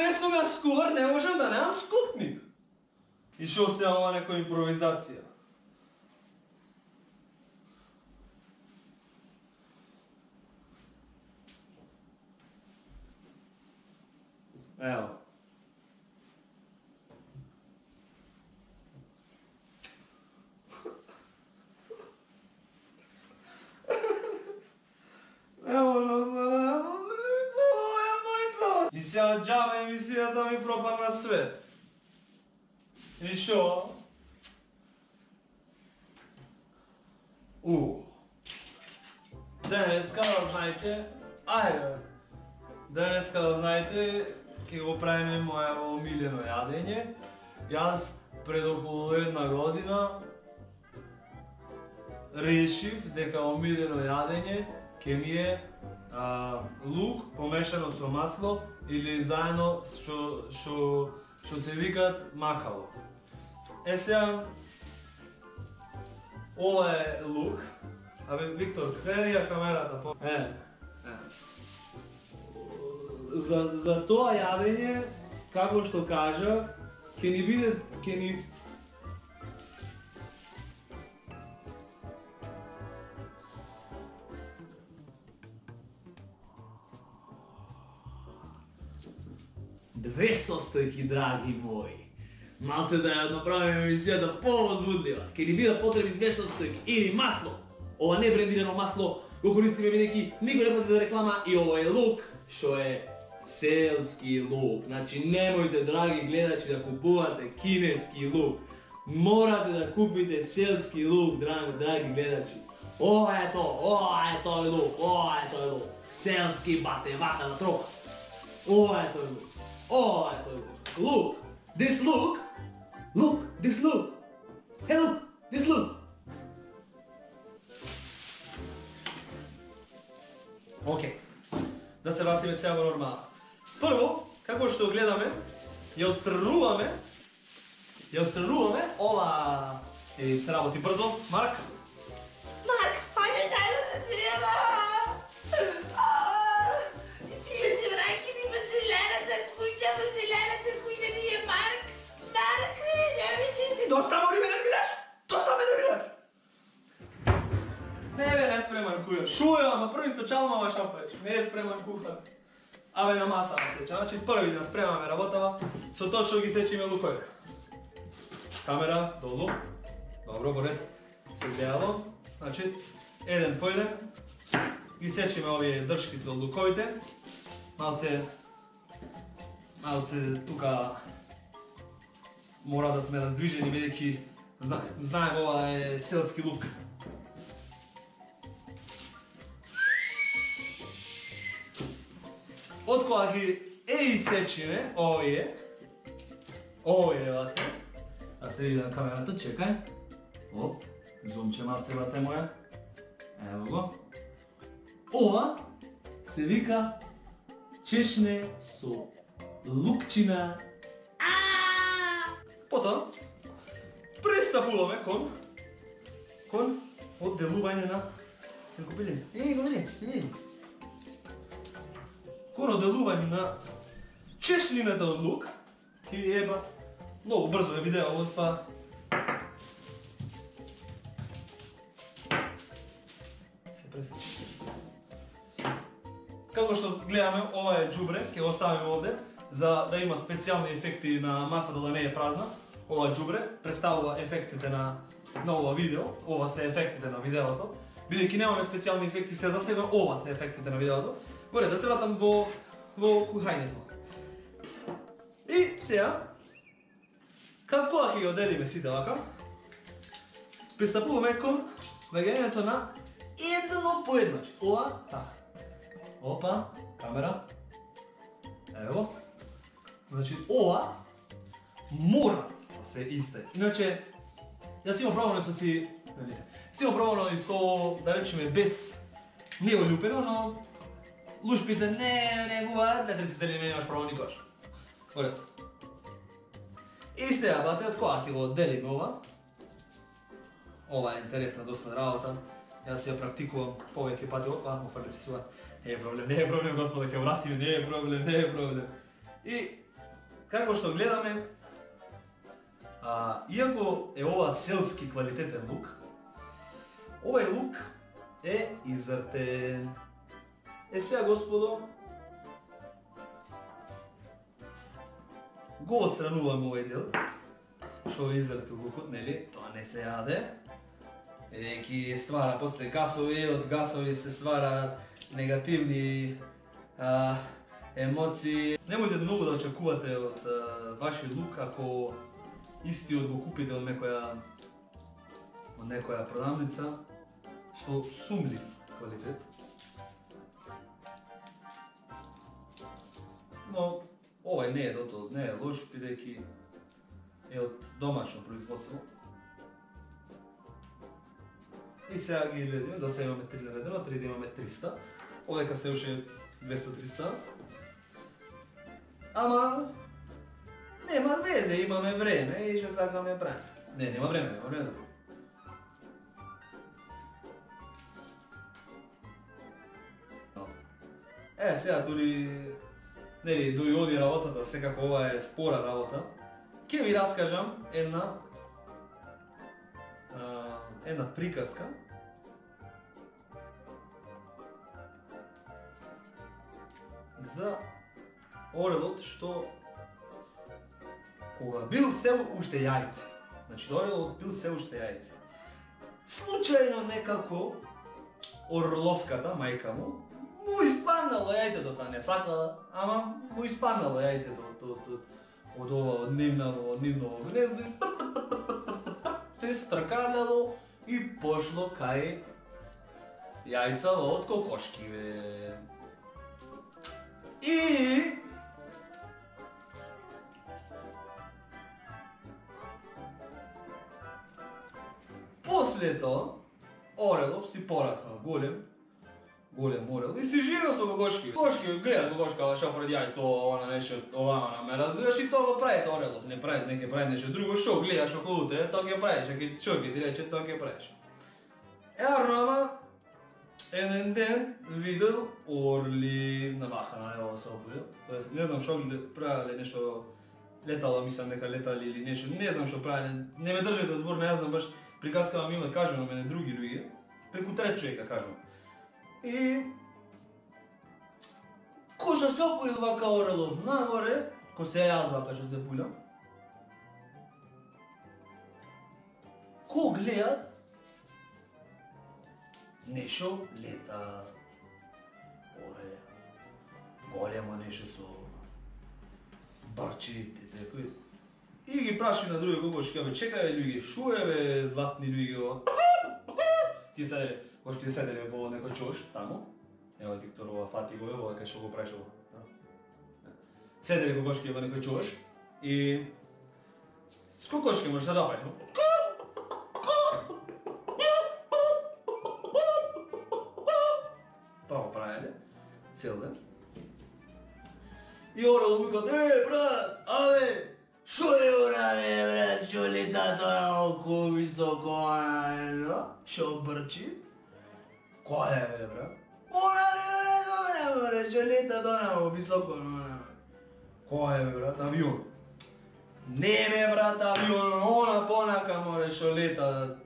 нанесу га скуар, не можам да немам скутник. И шо се ова некоја импровизација? Ево. И сега џабе емисијата ми пропадна свет. И шо? Денеска да знаете, денеска да знаете, ќе го правиме моја омилено јадење. Јас пред околу една година решив дека омилено јадење ќе ми е лук помешано со масло или заедно што се викат макало. Е сега, ова е лук. Абе, Виктор, каде ја камерата? За тоа јадење, како што кажа, ќе ни биде, Две состојки, драги мои. Малце да ја направиме емисијата повозбудлива. Ке ни бидат потребни две состојки или масло. Ова не брендирано масло го користиме бидејќи никој не плати за реклама и ово е лук, што е селски лук. Значи немојте, драги гледачи, да купувате кинески лук. Морате да купите селски лук, драги гледачи. Ова е тој лук. Селски батевата на трока. Ова е тој лук. Look, this look. Hey, look, this look. Океј, да се вратиме сега во нормала. Прво, како што гледаме, ја отстрнуваме ова... се работи брзо, Марк, хајде да зема! Зелената ни е Марк! Доста ме не гледаш! Не е спреман кујар. Шуја, ама први со чалмава шапајш. Не е спреман кухар. Абе на маса да сеча. Значи први да спремаме работава со тоа што ги сечиме лукови. Камера долу. Добро, во ред. Се гледало. Значи, еден по еден. Ги сечиме овие дршките од луковите. Малце тука мора да сме раздвижени, бидејќи знаем ова е селски лук. Од кога ги исечиме овие, вака, да се види на камерата, чекај. Оп, зумче малце вате моја. Ево го. Ова се вика чешне со лукчина. Потоа пристапуваме кон одделување на кон одделување на чешнината од лук. Ти еба многу брзо е видео, па се пресечи. Како што гледаме, ова е џубре, ќе го оставиме овде за да има специјални ефекти на масата да не е празна. Ова џубре представува ефектите на ова видео, ова се ефектите на видеото. Бидејќи немаме специјални ефекти се за сега, ова се ефектите на видеото. Горе, да се вратам во кухањето. И сега, како ќе ги оделиме сите вака, пристапуваме кон ваѓањето на едно по едно. Ова, така. Опа, камера. Ево. Значи, ова мора да се истај. Иначе, јас имам пробано и со, да речеме, без не олюпено, но лушпите не гуваат, не се стели, не имаш право никош. Оред. И сега, бате, од кога ќе го отделиме ова. Ова е интересна доста работа. Јас ја практикувам повеќе пати, офрлив си ова. Не е проблем, господа, ќе вратиме, не е проблем. И како што гледаме, иако е ова селски квалитетен лук, овај лук е изртен. Сега, господо, го отстрануваме овај дел, што е изртен лукот, нели? Тоа не се јаде. Бидејќи ствара после гасови, од гасови се ствараат негативни емоции. Немојте многу да очекувате од вашиот лук ако истиот го купите од некоја продавница со сумлив квалитет. Но овај не е лош, бидејќи е од домашно производство. И сега ги редиме, до сега имаме 3 наредено, 3 да имаме 300. Овдека се уште 200-300. Ама нема везе, имаме време и ќе сакаме време. Нема време. Сега дури оди работата, секако ова е спора работа. Ќе ви раскажам една приказка за орелот што кога бил се уште јајце. Значи, орелот бил се уште јајце. Случајно некако орловката, мајка му испаднало јајцето, таа не сакала, ама му испаднало јајцето од ова, од нивново гнездо и се стрканало и пошло кај јајца од кокошки, бе. И после тоа орелов си пораснал голем орел и си живеел со кокошки. Кокошки гледа кокошка, шо пред јај тоа, она нешто, ова, ме разбираш и тоа го прави орелов, не ќе прави нешто друго, шо гледаш околу тебе, тоа ќе правиш, шо ќе ти рече, тоа ќе правиш. Ама еден ден видел орли на махана, ево се обудил, тоест не знам шо правеле нешто, летала, мислам дека летали или нешто, не знам шо правеле, не ме држете збор, не знам баш, приказкава ми имат, кажувам на мене други луѓе, преку трет човека кажувам. И кој што се опоил вака орелов нагоре, кој се јазва кај што се пулям, кој гледат, нешто лета, оре, големо нешто со барчите, секој. И ги праши на други кокошки, абе чекај луѓе, шо е бе златни луѓе ова? Тие седеле, кој што тие седеле во некој чош, тамо. Ево Диктор, ова фати го, ево кај што го правиш ова. Седеле кокошки во некој чош и с кокошки можеш да запаеш, но? Тоа го правеле, цел ден. И орело викат, брат, абе, шо е ора бе, брат, шо лета тоа толку високо, шо брчи? Кој е бе, брат? Ора бе, брат, шо лета тоа високо, кој е бе, брат, авион? Не бе, брат, авион, она понака море шо лета,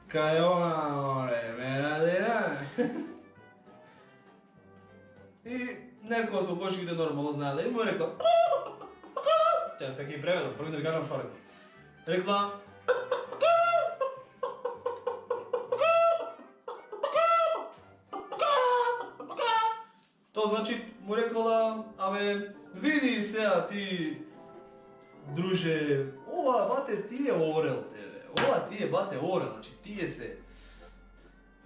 кај она море, брат, и некој од кокошките нормално знаеле и му е рекла Тя сега ги преведам, први да ви кажам шо рекла. Рекла Тоа значи му рекла, абе, види сега ти, друже, ова бате ти е орел тебе, ова ти е бате орел, значи тие се,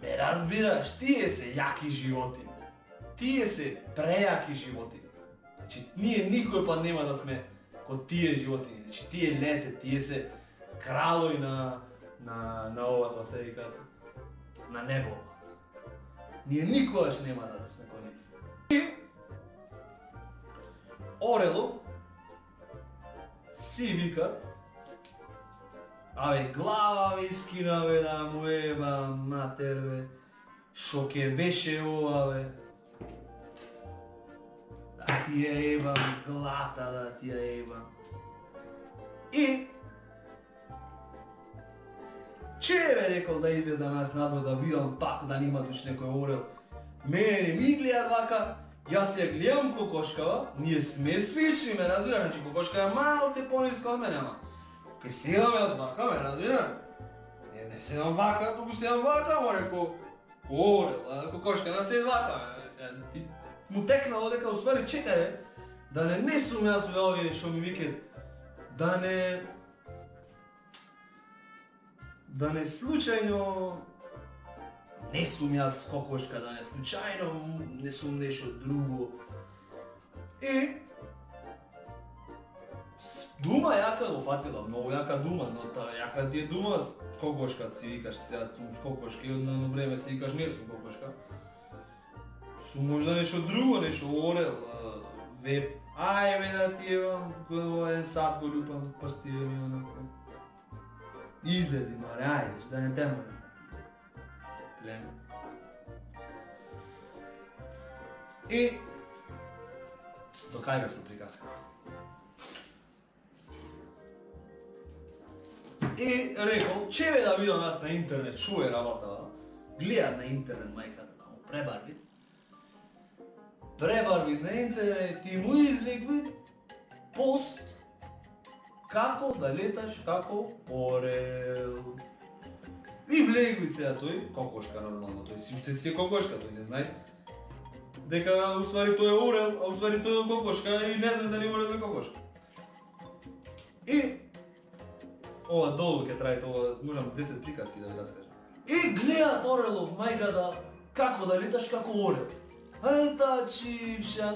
ме разбираш, тие се јаки животини. Тие се прејаки животини. Значи, ние никој па нема да сме ко тие животини. Значи, тие лете, тие се кралови на ова, тоа се викаат, на небо. Ние никогаш нема да сме ко нив. И орелов си викат, абе, глава ми скина, бе, да му еба матер, бе, шо ке беше ова, бе. ti je jebam, glata da ti je jebam. I če je rekel da izlezam jaz nadvor da vidim pak da nima tuč nekoj orel, meni mi gleda dvaka, jaz se gledam kokoškava, nije sme slični me razbira, znači kokoška je malce poniska od mene, ama kaj sedam jaz dvaka me razbira, ne sedam dvaka, tuku sedam dvaka, mo reko, orel, kokoška na sedam dvaka, ti mu teknalo deka u stvari čekaj, da ne nesum jaz ve ovi što mi vike, da ne slučajno nesum jaz kokoška, da ne slučajno nesum nešto drugo. I duma jaka je ufatila, mnogo jaka duma, no ta jaka ti je duma kokoška, si vikaš sad sam kokoška i odno vreme si vikaš nesum kokoška. Su možda nešto drugo, nešto orel, web, ajme da ti je jedan sat go ljupam prsti mi onako. Izlezi mare, ajdeš, da ne te moram da ti pleme. I do kajga sam prikaskao. I rekao, če da vidim nas na internet, šuje rabata, gledat na internet majka da tamo prebarvit na internet i mu izlikvit post kako da letaš kako orel. I vlegvit se da to je kokoška normalno, to je si je kokoška, to ne znaj. Deka u stvari to je orel, a u stvari to je kokoška i ne znam da li je orel ili kokoška. I ova dolgo ke traje to, možem 10 prikaski da vi raskažem. I gledat orelov majka da kako da letaš kako orel. Eta čivša.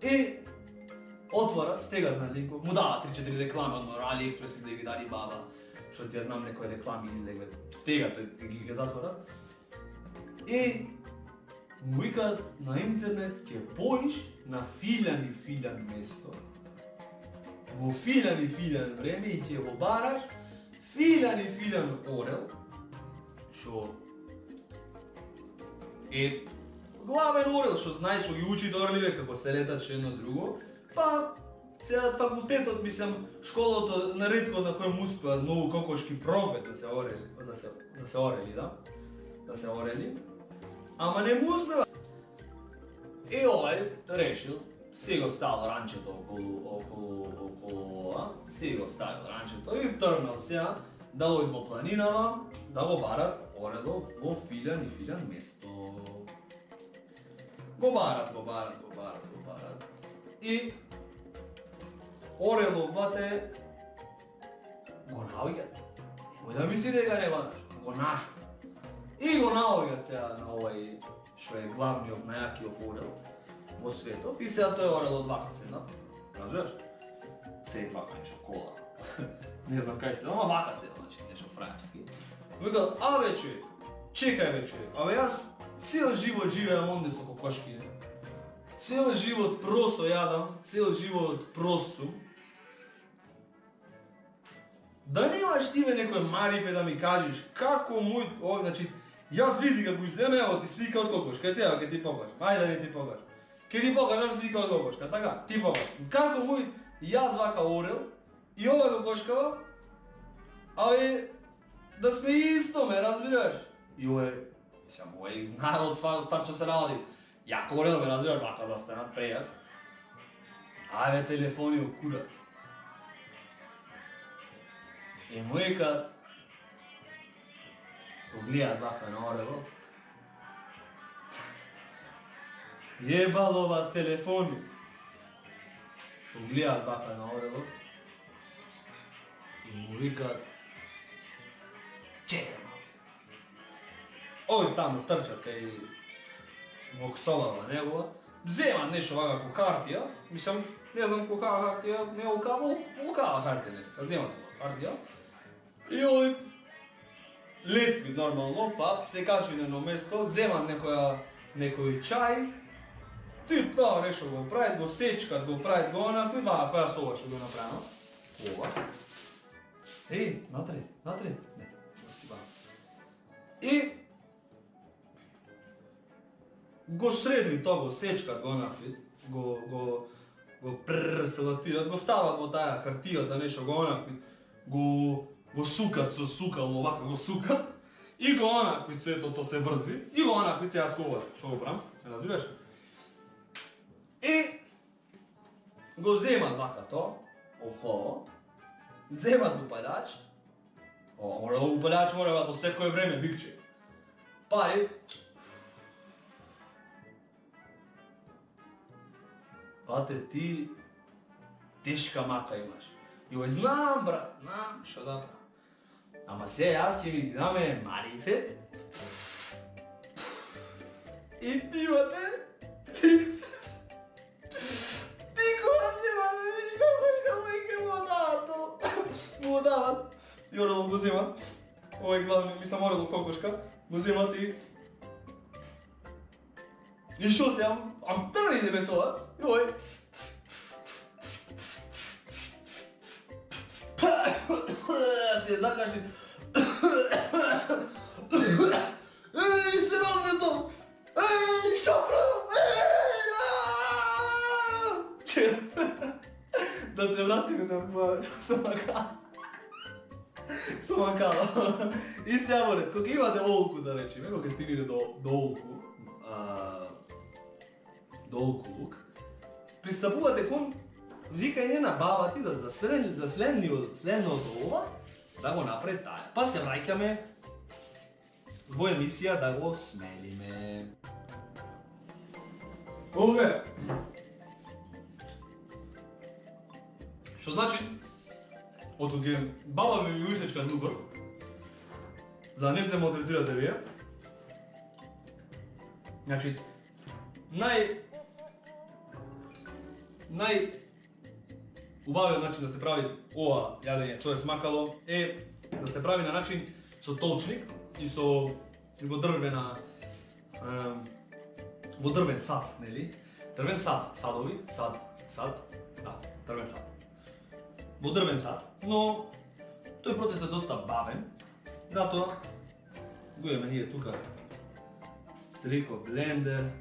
I otvorac tega na linku, mu dava 3-4 reklame, odmah AliExpress izlegli, Alibaba, što ti ja znam nekoj reklami izlegli, z tega to ga zatvorat. I mu vika na internet, kje pojiš na filjan mesto, v filjan vreme i kje obaraš filjan orel, što je glaven orel, što znaj, što gi uči dorljive kako se letat še jedno drugo, pa celat fakultetot, mislim, školото naredko na kojem uspeva mnogo kokoški profet da se oreli, ama ne mu uspeva. I ovaj rešil, si go stavil rančeto okolo, si go stavil rančeto i trnal se, da lojt vo planinama, da go barat orelov vo filjan mesto. Go barat. I orelov bate go navigat. Nemoj da misli da ga ne vanaš, go našao. I go navigat se na ovaj što je glavni najjaki orel vo svetov. I sada to je orel od vaka sedna, razumiješ? Sed vaka nešto kola. Ne znam kaj sedna, ama vaka sedna, znači nešto frajerski. Vika, a već je, čekaj već je, a jaz cijel život živim onda su kokoški, ne? Cijel život prosto jadam, cijel život prosto. Da nemaš time nekoj marife da mi kažeš kako moj, znači, jaz vidi kako izgleda, evo ti slika od kokoška, evo kaj ti pokažem, ajde da ti pokažem. Kaj ti pokažem slika od kokoška, taka, ti pokažem. Kako moj, jaz vaka orel i ova kokoškava, ali da sme isto me, razbiraš? I ovo je, mislim, ovo je znalo stvar čo se radi. Jako orel me razbiraš, vaka da ste nadprejak. Ajde telefoni u kurac. I moj kad pogledat vaka na orelov, jebalo vas telefoni. Pogledat vaka na orelov i mu vikat, čekaj malce. Oj tamo trčat kaj voksolava njegova, vzema nešto ovaka ko kartija, mislim, ne znam ko kava hartija, ne volkava hartija nekaka, vzema hartija. I oj letvi normalno, pa se kači na jedno mesto, vzema nekoj čaj, ti da nešto go pravit, go sečkat, go pravit go onako i dva koja sova što go napravimo. Ova. Ej, natred, ne, i go sredvi togo sečkat go onako, go prrrr, go stavamo ta cartio da nešto go onak, go sukat, co sukamo ovako, go sukat. I go onak, sve to se vrzi. I go onak, ja skovat, što obram, razumiješ? I go zema ovako to, oko, zema upaljač. Upaljač mora po sve koje vreme bikće. Pa i Bate, ti teška maka imaš. Joj, znam, brat, znam, što da pa. Ама сега аз ќе ви даме марифет и пивате. Ти кога ќе мазиш, како веќе му дават то. Му дават. И оно го взема. Овој главни, мислам, Орел кокошка. Го вземат и шо се, ам трни бе тоа. И овој. Se zakaši. Ej, se ravne to! Ej, šapra! Ej, Da se vratimo na Самакало. И сега боред, кога имате олку да речеме, кога стигнете до олку лук, пристапувате кон викање на баба ти за следното ова, да го направи таа. Па се враќаме во емисија да го смелиме. Ове! Што значи, од кога баба ми усечка дугор, за да не се малтретирате вие, значи, убавиот начин да се прави ова јадење, тоа е смакало, е да се прави на начин со толчник и со во дрвен сад, нели? Дрвен сад, садови, да, дрвен сад. Во дрвен сад, но тој процес е доста бавен, затоа го имаме ние тука стрико блендер.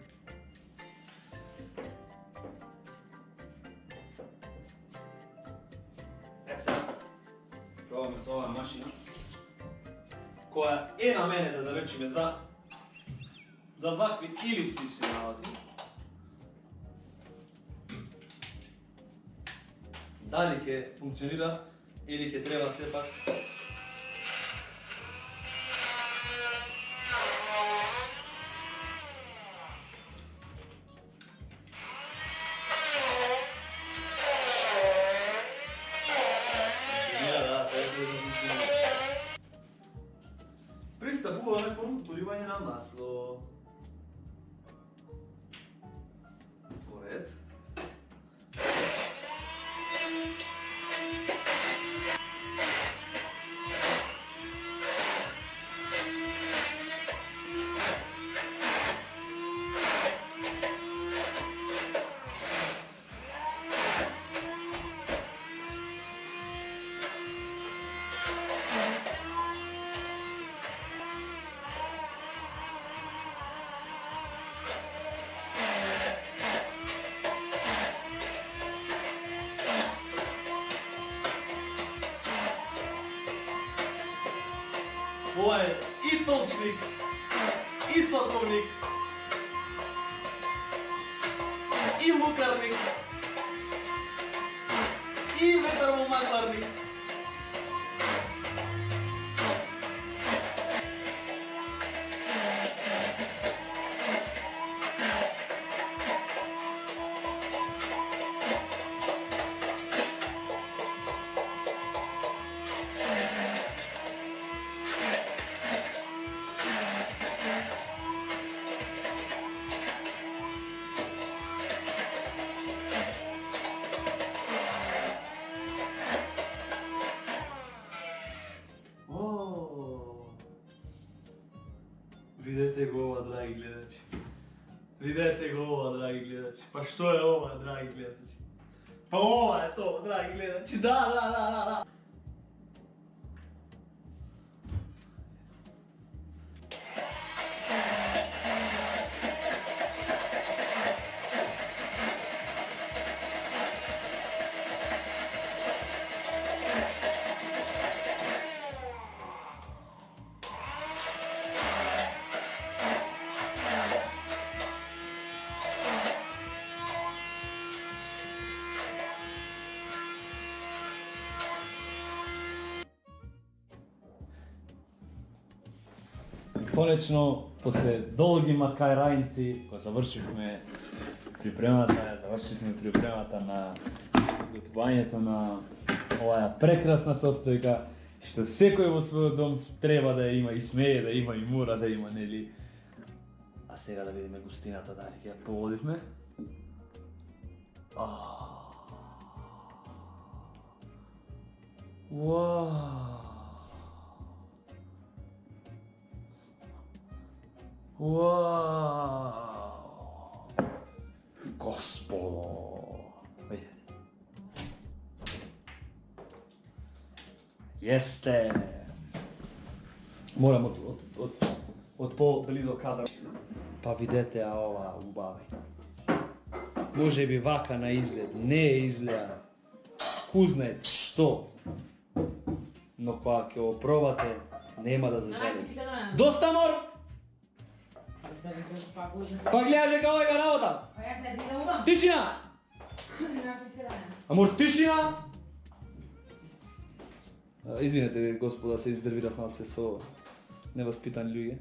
Пробаме со оваа машина, која е наменета да речеме за вакви или слични работи. Дали ќе функционира или ќе треба сепак пристапуваме кон туривање на масло. Поред. Ова е и толчник, и соковник, и лукарник, и ветермомакларник. Видете го ова, драги гледачи. Видете го ова, драги гледачи. Па што е ова, драги гледачи? Па ова е тоа, драги гледачи. Да. Konečno, после долги маткајрањци, кои завршивме припремата на готувањето на оваа прекрасна состојка, што секој во својот дом треба да ја има и смее да има и мора да има, нели? А сега да видиме густината дали ќе ја поводивме. Господо! Видите? Јесте! Морам од по-близо кадра. Па видете ова убави. Може би вака на изглед не изгледа кузнет што. Но кога ќе го пробате, нема да зажалите. Доста мор! Па гледаш дека овој га работа! Тишина! А може тишина? Извинете, господа, се издрвирав малце со невоспитани луѓе.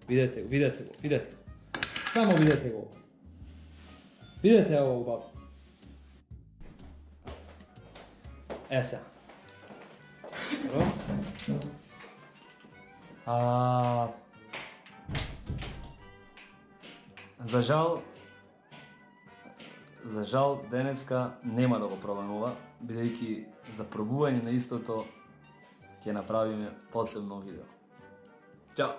Видете го, видете го, видете. Само видете го. Видете ово убаво. Сега. За жал денеска нема да го пробаме ова, бидејќи за пробување на истото ќе направиме посебно видео. Чао!